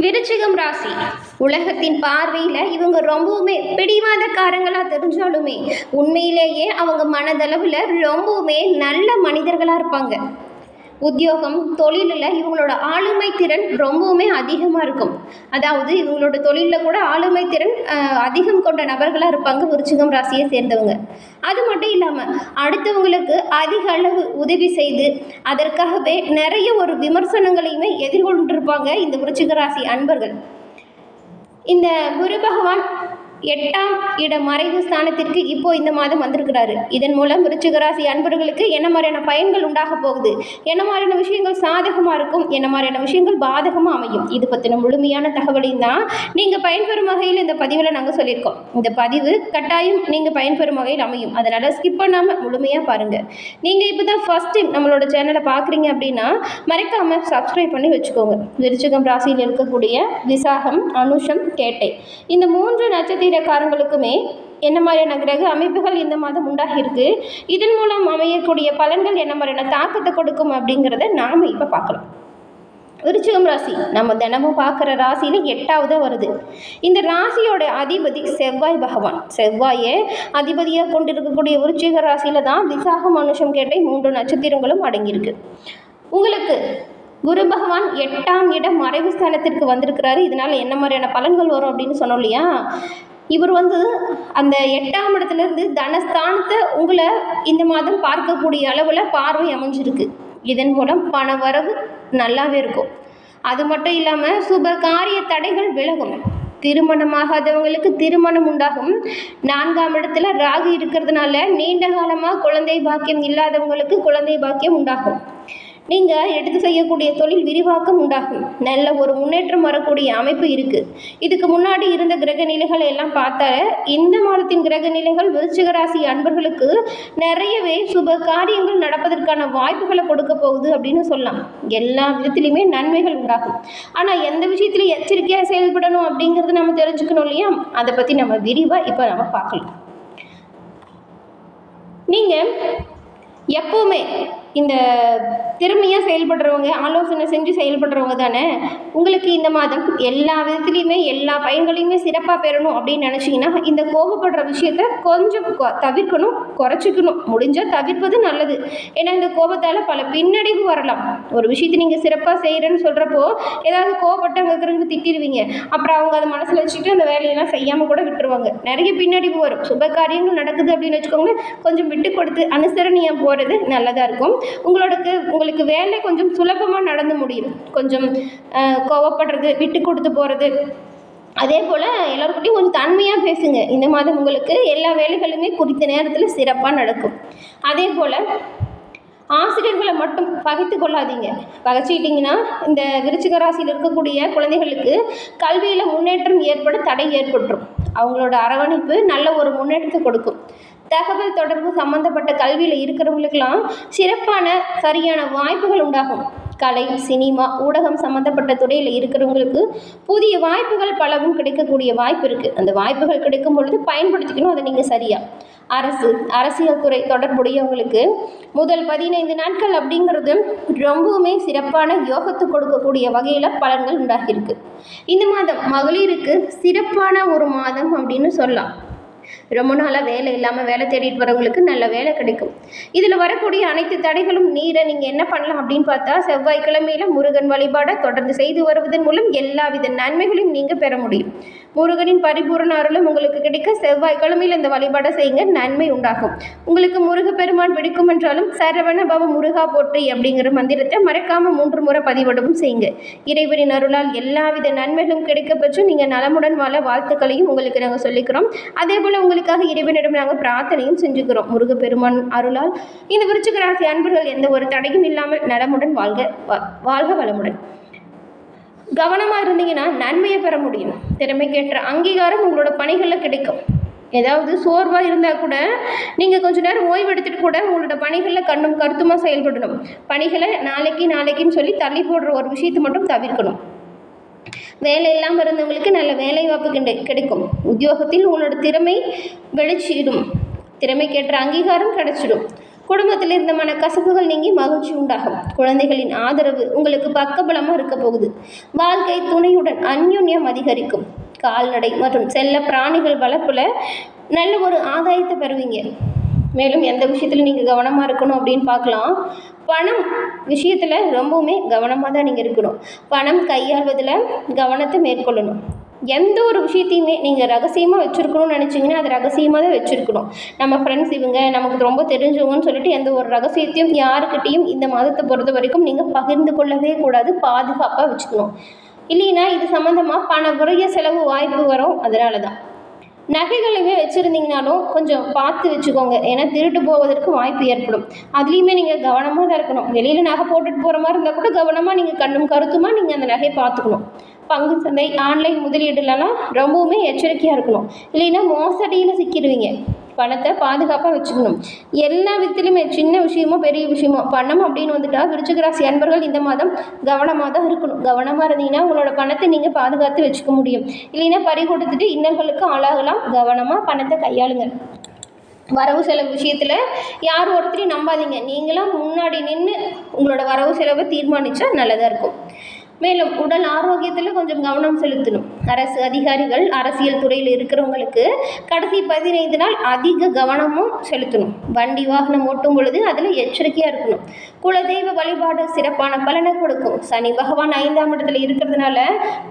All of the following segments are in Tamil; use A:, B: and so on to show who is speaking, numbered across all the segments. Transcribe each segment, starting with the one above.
A: விருச்சிகம் ராசி உலகத்தின் பார்வையில் இவங்க ரொம்பவுமே பிடிவாதக்காரங்களாக தெரிஞ்சாலுமே உண்மையிலேயே அவங்க மனதளவில் ரொம்பவுமே நல்ல மனிதர்களாக இருப்பாங்க. உத்தியோகம் தொழிலில் இவங்களோட ஆளுமை திறன் ரொம்பவுமே அதிகமாக இருக்கும். அதாவது இவங்களோட தொழிலில் கூட ஆளுமை திறன் அதிகம் கொண்ட நபர்களாக இருப்பாங்க விருச்சிகம் ராசியை சேர்ந்தவங்க. அது மட்டும் இல்லாமல் அடுத்தவங்களுக்கு அதிக அளவு உதவி செய்து அதற்காகவே நிறைய ஒரு விமர்சனங்களையுமே எதிர்கொண்டிருப்பாங்க இந்த விருச்சிக ராசி அன்பர்கள். இந்த குரு பகவான் 8ஆம் இட மறைவு ஸ்தானத்திற்கு இப்போ இந்த மாதம் வந்திருக்கிறாரு. இதன் மூலம் விருச்சிக ராசி அன்பர்களுக்கு என்ன மாதிரியான பயன்கள் உண்டாக போகுது, என்ன மாதிரியான விஷயங்கள் சாதகமாக இருக்கும், என்ன மாதிரியான விஷயங்கள் பாதகமாக அமையும், இது பற்றின முழுமையான தகவலையும் தான் நீங்கள் பயன்பெறும் வகையில் இந்த பதிவில் நாங்கள் சொல்லியிருக்கோம். இந்த பதிவு கட்டாயம் நீங்கள் பயன்பெறும் வகையில் அமையும். அதனால் ஸ்கிப் பண்ணாமல் முழுமையாக பாருங்கள். நீங்கள் இப்போ தான் ஃபர்ஸ்ட் டைம் நம்மளோட சேனலை பார்க்குறீங்க அப்படின்னா மறக்காமல் சப்ஸ்கிரைப் பண்ணி வச்சுக்கோங்க. விருச்சிகம் ராசியில் இருக்கக்கூடிய விசாகம், அனுஷம், கேட்டை இந்த 3 நட்சத்திரக்காரங்களுக்குமே என்ன மாதிரியான கிரக அமைப்புகள் இந்த மாதம் உண்டாகிருக்கு, இதன் மூலம் அமையக்கூடிய பலன்கள் என்ன மாதிரியான தாக்கத்தை கொடுக்கும் அப்படிங்கிறத நாம் இப்போ பார்க்கலாம். விருச்சிகம் ராசி நம்ம தினமும் பார்க்குற ராசியில் 8ஆவது வருது. இந்த ராசியோட அதிபதி செவ்வாய் பகவான். செவ்வாயே அதிபதியாக கொண்டிருக்கக்கூடிய விருச்சிக ராசியில் தான் விசாகம், அனுஷம், கேட்டை 3 நட்சத்திரங்களும் அடங்கியிருக்கு. உங்களுக்கு குரு பகவான் 8ஆம் இடம் மறைவு ஸ்தானத்திற்கு வந்திருக்கிறாரு. இதனால் என்ன மாதிரியான பலன்கள் வரும் அப்படின்னு சொன்னோம் இல்லையா. இவர் அந்த 8ஆம் இடத்துலேருந்து தனஸ்தானத்தை உங்களை இந்த மாதம் பார்க்கக்கூடிய அளவில் பார்வை அமைஞ்சிருக்கு. இதன் மூலம் பண வரவு நல்லாவே இருக்கும். அது மட்டும் இல்லாமல் சுப காரிய தடைகள் விலகும். திருமணமாகாதவங்களுக்கு திருமணம் உண்டாகும். 4ஆம் இடத்துல ராகு இருக்கிறதுனால நீண்ட காலமாக குழந்தை பாக்கியம் இல்லாதவங்களுக்கு குழந்தை பாக்கியம் உண்டாகும். நீங்கள் எடுத்து செய்யக்கூடிய தொழில் விரிவாக்கம் உண்டாகும். நல்ல ஒரு முன்னேற்றம் வரக்கூடிய அமைப்பு இருக்குது. இதுக்கு முன்னாடி இருந்த கிரக நிலைகள் எல்லாம் பார்த்தா இந்த மாதத்தின் கிரக நிலைகள் விருச்சிக ராசி அன்பர்களுக்கு நிறையவே சுப காரியங்கள் நடப்பதற்கான வாய்ப்புகளை கொடுக்க போகுது அப்படின்னு சொல்லலாம். எல்லா விதத்திலையுமே நன்மைகள் உண்டாகும். ஆனால் எந்த விஷயத்துலையும் எச்சரிக்கையாக செயல்படணும் அப்படிங்கிறது நம்ம தெரிஞ்சுக்கணும் இல்லையா. அதை பற்றி நம்ம விரிவாக இப்போ நம்ம பார்க்கலாம். நீங்கள் எப்போவுமே இந்த திறமையாக செயல்படுறவங்க, ஆலோசனை செஞ்சு செயல்படுறவங்க தானே. உங்களுக்கு இந்த மாதம் எல்லா விதத்துலேயுமே எல்லா பயன்களையுமே சிறப்பாக பெறணும் அப்படின்னு நினச்சிங்கன்னா இந்த கோபப்படுற விஷயத்த கொஞ்சம் தவிர்க்கணும், குறைச்சிக்கணும். முடிஞ்சால் தவிர்ப்பது நல்லது. ஏன்னா இந்த கோபத்தால் பல பின்னடைவு வரலாம். ஒரு விஷயத்தை நீங்கள் சிறப்பாக செய்கிறேன்னு சொல்கிறப்போ ஏதாவது கோபப்பட்டவங்க இருக்கிறவங்க திட்டிடுவீங்க. அப்புறம் அவங்க அதை மனசில் வச்சுட்டு அந்த வேலையெல்லாம் செய்யாமல் கூட விட்டுருவாங்க. நிறைய பின்னடைவு வரும். சுப காரியங்கள் நடக்குது அப்படின்னு வச்சுக்கோங்களேன், கொஞ்சம் விட்டு கொடுத்து அனுசரணையாக போகிறது நல்லதாக இருக்கும். உங்களுக்கு வேலை கொஞ்சம் சுலபமாக நடந்து முடியும். கொஞ்சம் கோவப்படுறது, விட்டு கொடுத்து போகிறது, அதே போல் எல்லோருக்கிட்டையும் கொஞ்சம் தன்மையாக பேசுங்க. இந்த மாதம் உங்களுக்கு எல்லா வேலைகளுமே குறித்த நேரத்தில் சிறப்பாக நடக்கும். அதே போல் ஆசிரியர்களை மட்டும் பகைத்து கொள்ளாதீங்க. பகைச்சிக்கிட்டிங்கன்னா இந்த விருச்சிக ராசியில் இருக்கக்கூடிய குழந்தைகளுக்கு கல்வியில் முன்னேற்றம் ஏற்பட தடை ஏற்பட்டுரும். அவங்களோட அரவணைப்பு நல்ல ஒரு முன்னேற்றத்தை கொடுக்கும். தகவல் தொடர்பு சம்பந்தப்பட்ட கல்வியில் இருக்கிறவங்களுக்கெல்லாம் சிறப்பான சரியான வாய்ப்புகள் உண்டாகும். கலை, சினிமா, ஊடகம் சம்மந்தப்பட்ட துறையில் இருக்கிறவங்களுக்கு புதிய வாய்ப்புகள் பலவும் கிடைக்கக்கூடிய வாய்ப்பு இருக்குது. அந்த வாய்ப்புகள் கிடைக்கும் பொழுது பயன்படுத்திக்கணும். அதை நீங்கள் சரியாக அரசியல் துறை தொடர்புடையவங்களுக்கு முதல் 15 நாட்கள் அப்படிங்கிறது ரொம்பவுமே சிறப்பான யோகத்தை கொடுக்கக்கூடிய வகையில் பலன்கள் உண்டாகியிருக்கு. இந்த மாதம் மகளிருக்கு சிறப்பான ஒரு மாதம் அப்படின்னு சொல்லலாம். ரொம்ப நாளாக வேலை இல்லாமல் வேலை தேடிட்டு வரவங்களுக்கு நல்ல வேலை கிடைக்கும். இதில் வரக்கூடிய அனைத்து தடைகளும் நீரை நீங்கள் என்ன பண்ணலாம் அப்படின்னு பார்த்தா செவ்வாய்க்கிழமையில் முருகன் வழிபாடை தொடர்ந்து செய்து வருவதன் மூலம் எல்லா வித நன்மைகளையும் நீங்கள் பெற முடியும். முருகனின் பரிபூர்ண அருளும் உங்களுக்கு கிடைக்க செவ்வாய்க்கிழமையில் இந்த வழிபாடை செய்யுங்க, நன்மை உண்டாகும். உங்களுக்கு முருகப்பெருமான் பிடிக்கும் என்றாலும் சரவண பவ முருகா போற்றி அப்படிங்கிற மந்திரத்தை மறக்காமல் 3 முறை பதிவிடவும் செய்யுங்க. இறைவனின் அருளால் எல்லாவித நன்மைகளும் கிடைக்க பெற்று நீங்கள் நலமுடன் வாழ வாழ்த்துக்களையும் உங்களுக்கு நாங்கள் சொல்லிக்கிறோம். அதே போல் உங்களுக்காக இறைவனிடம் நாங்கள் பிரார்த்தனையும் செஞ்சுக்கிறோம். முருகப்பெருமான் அருளால் இந்த விருச்சிக ராசி அன்பர்கள் எந்த ஒரு தடையும் இல்லாமல் நலமுடன் வாழ்க வளமுடன். கவனமாக இருந்தீங்கன்னா நன்மையை பெற முடியும். திறமைக்கேற்ற அங்கீகாரம் உங்களோட பணிகளில் கிடைக்கும். ஏதாவது சோர்வாக இருந்தால் கூட நீங்கள் கொஞ்சம் நேரம் ஓய்வு எடுத்துகிட்டு கூட உங்களோட பணிகளில் கண்ணும் கருத்துமாக செயல்படணும். பணிகளை நாளைக்குன்னு சொல்லி தள்ளி போடுற ஒரு விஷயத்தை மட்டும் தவிர்க்கணும். வேலை இல்லாமல் இருந்தவங்களுக்கு நல்ல வேலை வாய்ப்பு கிடைக்கும். உத்தியோகத்தில் உங்களோட திறமை வெளிச்சிடும். திறமைக்கேற்ற அங்கீகாரம் கிடைச்சிடும். குடும்பத்தில் இருந்த மனக்கசப்புகள் நீங்கி மகிழ்ச்சி உண்டாகும். குழந்தைகளின் ஆதரவு உங்களுக்கு பக்கபலமாக இருக்க போகுது. வாழ்க்கை துணையுடன் அந்யோன்யம் அதிகரிக்கும். கால்நடை மற்றும் செல்ல பிராணிகள் வளர்ப்பில் நல்ல ஒரு ஆதாயத்தை பெறுவீங்க. மேலும் எந்த விஷயத்தில் நீங்கள் கவனமாக இருக்கணும் அப்படின்னு பார்க்கலாம். பணம் விஷயத்தில் ரொம்பவுமே கவனமாக தான் நீங்கள் இருக்கணும். பணம் கையாள்வதில் கவனத்தை மேற்கொள்ளணும். எந்த ஒரு விஷயத்தையுமே நீங்கள் ரகசியமாக வச்சுருக்கணும்னு நினச்சிங்கன்னா அது ரகசியமாக தான் வச்சுருக்கணும். நம்ம ஃப்ரெண்ட்ஸ் இவங்க நமக்கு ரொம்ப தெரிஞ்சவங்கன்னு சொல்லிட்டு எந்த ஒரு ரகசியத்தையும் யாருக்கிட்டையும் இந்த மாதத்தை பொறுத்த வரைக்கும் நீங்கள் பகிர்ந்து கொள்ளவே கூடாது. பாதுகாப்பாக வச்சுக்கணும். இல்லைன்னா இது சம்மந்தமாக பண விரைய செலவு வாய்ப்பு வரும். அதனால தான் நகைகளுமே வச்சுருந்தீங்கனாலும் கொஞ்சம் பார்த்து வச்சுக்கோங்க. ஏன்னா திருட்டு போவதற்கு வாய்ப்பு ஏற்படும். அதுலேயுமே நீங்கள் கவனமாக தான் இருக்கணும். வெளியில் நகை போட்டுட்டு போகிற மாதிரி இருந்தால் கூட கவனமாக நீங்கள் கண்ணும் கருத்துமாக நீங்கள் அந்த நகையை பார்த்துக்கணும். பங்கு சந்தை ஆன்லைன் முதலீடுலலாம் ரொம்பவுமே எச்சரிக்கையாக இருக்கணும். இல்லைன்னா மோசடியில் சிக்கிடுவீங்க. பணத்தை பாதுகாப்பாக வச்சுக்கணும். எல்லா விதத்துலையுமே சின்ன விஷயமோ பெரிய விஷயமோ பணம் அப்படின்னு வந்துட்டா விருச்சிக ராசி அன்பர்கள் இந்த மாதம் கவனமாக தான் இருக்கணும். கவனமாக இருந்தீங்கன்னா உங்களோட பணத்தை நீங்கள் பாதுகாத்து வச்சுக்க முடியும். இல்லைன்னா பறி கொடுத்துட்டு இன்னல்களுக்கு ஆளாகலாம். கவனமாக பணத்தை கையாளுங்க. வரவு செலவு விஷயத்தில் யார் ஒருத்தரையும் நம்பாதீங்க. நீங்களாம் முன்னாடி நின்று உங்களோட வரவு செலவை தீர்மானித்தா நல்லதாக இருக்கும். மேலும் உடல் ஆரோக்கியத்தில் கொஞ்சம் கவனம் செலுத்தணும். அரசு அதிகாரிகள் அரசியல் துறையில் இருக்கிறவங்களுக்கு கடைசி 15 நாள் அதிக கவனமும் செலுத்தணும். வண்டி வாகனம் ஓட்டும் பொழுது அதில் எச்சரிக்கையாக இருக்கணும். குலதெய்வ வழிபாடு சிறப்பான பலனை கொடுக்கும். சனி பகவான் 5ஆம் இடத்துல இருக்கிறதுனால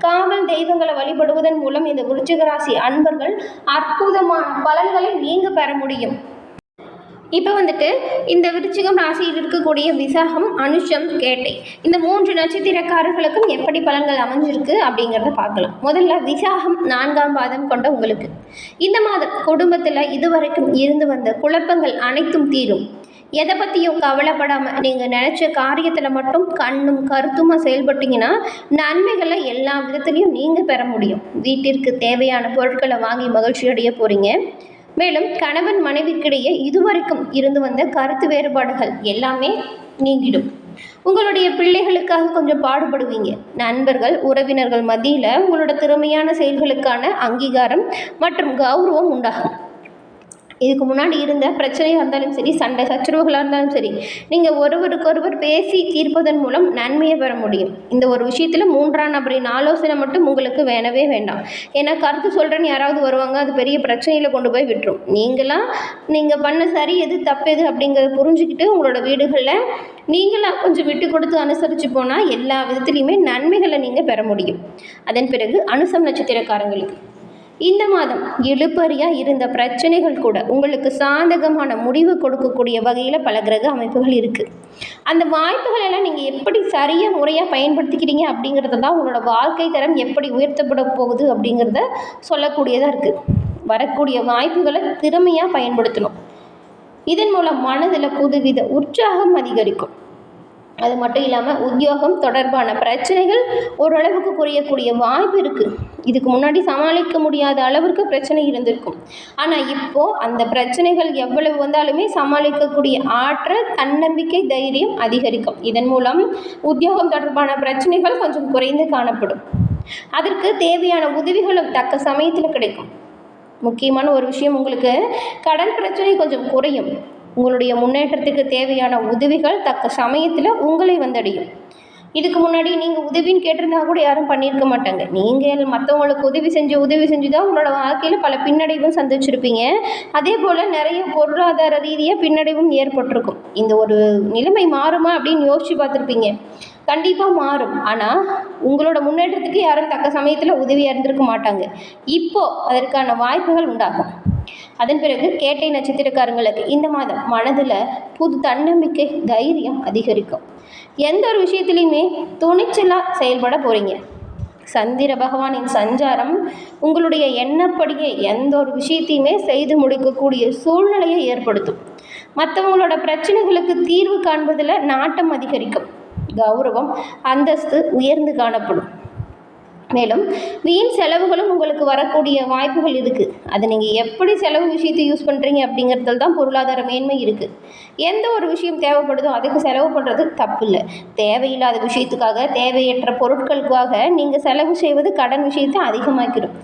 A: காவல் தெய்வங்களை வழிபடுவதன் மூலம் இந்த விருச்சிக ராசி அன்பர்கள் அற்புதமான பலன்களை நீங்கள் பெற முடியும். இப்போ வந்துட்டு இந்த விருச்சிகம் ராசியில் இருக்கக்கூடிய விசாகம், அனுஷம், கேட்டை இந்த 3 நட்சத்திரக்காரர்களுக்கும் எப்படி பலன்கள் அமைஞ்சிருக்கு அப்படிங்கிறத பார்க்கலாம். முதல்ல விசாகம் 4ஆம் பாதம் கொண்ட உங்களுக்கு இந்த மாதம் குடும்பத்தில் இதுவரைக்கும் இருந்து வந்த குழப்பங்கள் அனைத்தும் தீரும். எதை பற்றியும் கவலைப்படாமல் நீங்கள் நினச்ச காரியத்தில் மட்டும் கண்ணும் கருத்துமாக செயல்பட்டீங்கன்னா நன்மைகளை எல்லா விதத்துலேயும் நீங்கள் பெற முடியும். வீட்டிற்கு தேவையான பொருட்களை வாங்கி மகிழ்ச்சி அடைய போகிறீங்க. மேலும் கணவன் மனைவிக்கிடையே இதுவரைக்கும் இருந்து வந்த கருத்து வேறுபாடுகள் எல்லாமே நீங்கிடும். உங்களுடைய பிள்ளைகளுக்காக கொஞ்சம் பாடுபடுவீங்க. நண்பர்கள் உறவினர்கள் மத்தியில் உங்களோட திறமையான செயல்களுக்கான அங்கீகாரம் மற்றும் கௌரவம் உண்டாகும். இதுக்கு முன்னாடி இருந்த பிரச்சனையாக இருந்தாலும் சரி, சண்டை சச்சரவுகளாக இருந்தாலும் சரி, நீங்கள் ஒருவருக்கொருவர் பேசி தீர்ப்பதன் மூலம் நன்மையை பெற முடியும். இந்த ஒரு விஷயத்தில் 3ஆம் நபரின் ஆலோசனை மட்டும் உங்களுக்கு வேணவே வேண்டாம். ஏன்னா கருத்து சொல்கிறேன்னு யாராவது வருவாங்க, அது பெரிய பிரச்சனையில் கொண்டு போய் விட்டுரும். நீங்கள் பண்ண சரி எது தப்பு எது அப்படிங்கிறத புரிஞ்சுக்கிட்டு உங்களோட வீடுகளில் நீங்களாக கொஞ்சம் விட்டு கொடுத்து அனுசரித்து போனால் எல்லா விதத்துலேயுமே நன்மைகளை நீங்கள் பெற முடியும். அதன் பிறகு அனுசம் நட்சத்திரக்காரங்களுக்கு இந்த மாதம் இழுபறியாக இருந்த பிரச்சனைகள் கூட உங்களுக்கு சாதகமான முடிவு கொடுக்கக்கூடிய வகையில் பல கிரக அமைப்புகள் இருக்குது. அந்த வாய்ப்புகள் எல்லாம் நீங்கள் எப்படி சரியாக முறையாக பயன்படுத்திக்கிறீங்க அப்படிங்கிறது தான் உங்களோட வாழ்க்கை தரம் எப்படி உயர்த்தப்பட போகுது அப்படிங்கிறத சொல்லக்கூடியதாக இருக்குது. வரக்கூடிய வாய்ப்புகளை திறமையாக பயன்படுத்தணும். இதன் மூலம் மனதில் புதுவித உற்சாகம் அதிகரிக்கும். அது மட்டும் இல்லாமல் உத்தியோகம் தொடர்பான பிரச்சனைகள் ஓரளவுக்கு குறையக்கூடிய வாய்ப்பு இருக்குது. இதுக்கு முன்னாடி சமாளிக்க முடியாத அளவிற்கு பிரச்சனை இருந்திருக்கும். ஆனால் இப்போது அந்த பிரச்சனைகள் எவ்வளவு வந்தாலுமே சமாளிக்கக்கூடிய ஆற்றல், தன்னம்பிக்கை, தைரியம் அதிகரிக்கும். இதன் மூலம் உத்தியோகம் தொடர்பான பிரச்சனைகள் கொஞ்சம் குறைந்து காணப்படும். அதற்கு தேவையான உதவிகளும் தக்க சமயத்தில் கிடைக்கும். முக்கியமான ஒரு விஷயம், உங்களுக்கு கடன் பிரச்சனை கொஞ்சம் குறையும். உங்களுடைய முன்னேற்றத்துக்கு தேவையான உதவிகள் தக்க சமயத்தில் உங்களை வந்தடையும். இதுக்கு முன்னாடி நீங்கள் உதவின்னு கேட்டிருந்தா கூட யாரும் பண்ணியிருக்க மாட்டாங்க. நீங்கள் மற்றவங்களுக்கு உதவி செஞ்சு தான் உங்களோட வாழ்க்கையில் பல பின்னடைவும் சந்திச்சிருப்பீங்க. அதே போல் நிறைய பொருளாதார ரீதியாக பின்னடைவும் ஏற்பட்டிருக்கும். இந்த ஒரு நிலைமை மாறுமா அப்படின்னு யோசித்து பார்த்துருப்பீங்க. கண்டிப்பாக மாறும். ஆனால் உங்களோட முன்னேற்றத்துக்கு யாரும் தக்க சமயத்தில் உதவியாக இருந்திருக்க மாட்டாங்க. இப்போது அதற்கான வாய்ப்புகள் உண்டாகும். அதன் பிறகு கேட்டை நட்சத்திரக்காரங்களுக்கு இந்த மாதம் மனதில் புது தன்னம்பிக்கை, தைரியம் அதிகரிக்கும். எந்த ஒரு விஷயத்துலையுமே துணிச்சலாக செயல்பட போகிறீங்க. சந்திர பகவானின் சஞ்சாரம் உங்களுடைய எண்ணப்படியே எந்த ஒரு விஷயத்தையுமே செய்து முடிக்கக்கூடிய சூழ்நிலையை ஏற்படுத்தும். மற்றவங்களோட பிரச்சனைகளுக்கு தீர்வு காண்பதில் நாட்டம் அதிகரிக்கும். கௌரவம், அந்தஸ்து உயர்ந்து காணப்படும். மேலும் வீண் செலவுகளும் உங்களுக்கு வரக்கூடிய வாய்ப்புகள் இருக்குது. அது நீங்கள் எப்படி செலவு விஷயத்தை யூஸ் பண்ணுறீங்க அப்படிங்கிறதுல தான் பொருளாதார மேன்மை இருக்குது. எந்த ஒரு விஷயம் தேவைப்படுதோ அதுக்கு செலவு பண்ணுறது தப்பு இல்லை. தேவையில்லாத விஷயத்துக்காக, தேவையற்ற பொருட்களுக்காக நீங்கள் செலவு செய்வது கடன் விஷயத்தை அதிகமாக்கிடும்.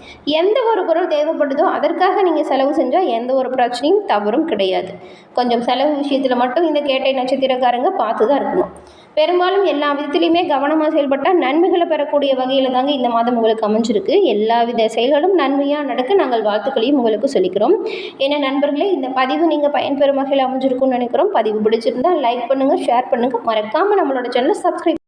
A: எந்த ஒரு பொருள் தேவைப்படுதோ அதற்காக நீங்கள் செலவு செஞ்சால் எந்த ஒரு பிரச்சனையும் தவறும் கிடையாது. கொஞ்சம் செலவு விஷயத்தில் மட்டும் இந்த கேட்டை நட்சத்திரக்காரங்க பார்த்து தான் இருக்கணும். பெரும்பாலும் எல்லா விதத்துலையுமே கவனமாக செயல்பட்டால் நன்மைகளை பெறக்கூடிய வகையில் தாங்க இந்த மாதம் உங்களுக்கு அமைஞ்சிருக்கு. எல்லா வித செயல்களும் நன்மையாக நடக்க நாங்கள் வாழ்த்துக்களையும் உங்களுக்கு சொல்லிக்கிறோம். ஏன்னா நண்பர்களே, இந்த பதிவு நீங்கள் பயன்பெறும் வகையில் அமைஞ்சிருக்கும்னு நினைக்கிறோம். பதிவு பிடிச்சிருந்தால் லைக் பண்ணுங்கள், ஷேர் பண்ணுங்கள், மறக்காமல் நம்மளோட சேனலை சப்ஸ்கிரைப்